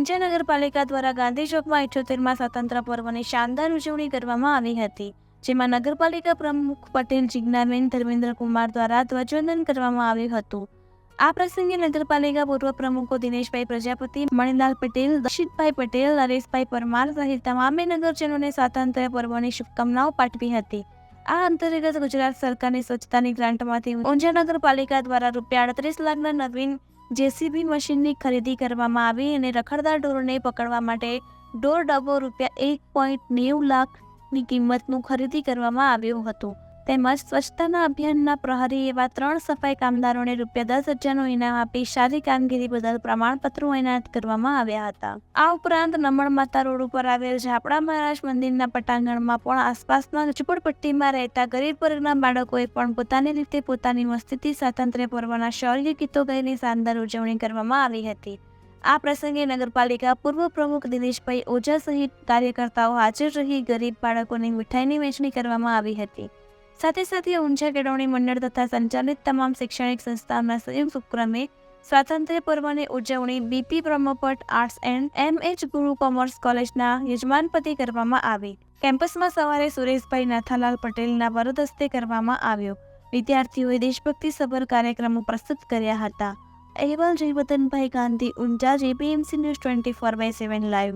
ઊંઝા નગરપાલિકા દ્વારા ગાંધી ચોકમાં 78મા સ્વાતંત્ર્ય પર્વની શાનદાર ઉજવણી કરવામાં આવી હતી, જેમાં નગરપાલિકા પ્રમુખ પટેલ જિજ્ઞાબેન ધર્મેન્દ્રકુમાર દ્વારા ધ્વજવંદન કરવામાં આવ્યું હતું। આ પ્રસંગે નગરપાલિકા પૂર્વ પ્રમુખો દિનેશભાઈ પ્રજાપતિ, મણિલાલ પટેલ, દર્શિતભાઈ પટેલ, નરેશભાઈ પરમાર સહિત તમામે નગરજનોને સ્વાતંત્ર્ય પર્વની શુભકામનાઓ પાઠવી હતી। આ અંતર્ગત ગુજરાત સરકારની સ્વચ્છતાની ગ્રાન્ટમાંથી ઊંઝા નગરપાલિકા દ્વારા ₹38 લાખના નવીન જેસીબી મશીનની ખરીદી કરવામાં આવી અને રખડતા ઢોરોને પકડવા માટે ઢોર ડબ્બો ₹1.90 લાખની કિંમતનું ખરીદી કરવામાં આવ્યું હતું। તેમજ સ્વચ્છતાના અભિયાનના પ્રહરી એવા 3 સફાઈ કામદારોને ₹10,000નું ઇનામ આપી સારી કામગીરી બદલ પ્રમાણપત્રો એનાયત કરવામાં આવ્યા હતા। આ ઉપરાંત નમણ માતા રોડ ઉપર આવેલ ઝાપડા મહારાજ મંદિરના પટાંગણમાં પણ આસપાસના ઝૂંપડપટ્ટીમાં રહેતા ગરીબ વર્ગના બાળકોએ પણ પોતાની રીતે પોતાની મસ્તીથી સ્વાતંત્ર્ય પર્વના શૌર્ય ગીતો ગાઈને શાનદાર ઉજવણી કરવામાં આવી હતી। આ પ્રસંગે નગરપાલિકા પૂર્વ પ્રમુખ દિનેશભાઈ ઓઝા સહિત કાર્યકર્તાઓ હાજર રહી ગરીબ બાળકોને મીઠાઈની વહેંચણી કરવામાં આવી હતી। સાથે સાથે ઊંઝા કેળવણી મંડળ તથા સંચાલિત તમામ શૈક્ષણિક સંસ્થાઓના સંયુક્ત ઉપક્રમે સ્વાતંત્ર્ય પર્વની ઉજવણી BP Brahmbhatt arts and MH ગુરુ કોમર્સ કોલેજના યજમાનપતિ કરવામાં આવી। કેમ્પસમાં સવારે સુરેશભાઈ નાથાલાલ પટેલના વરદ હસ્તે કરવામાં આવ્યો। વિદ્યાર્થીઓએ દેશભક્તિસભર કાર્યક્રમો પ્રસ્તુત કર્યા હતા। અહેવાલ Jayvardhanbhai Gandhi, Unjha, JPMC news 24/7 live.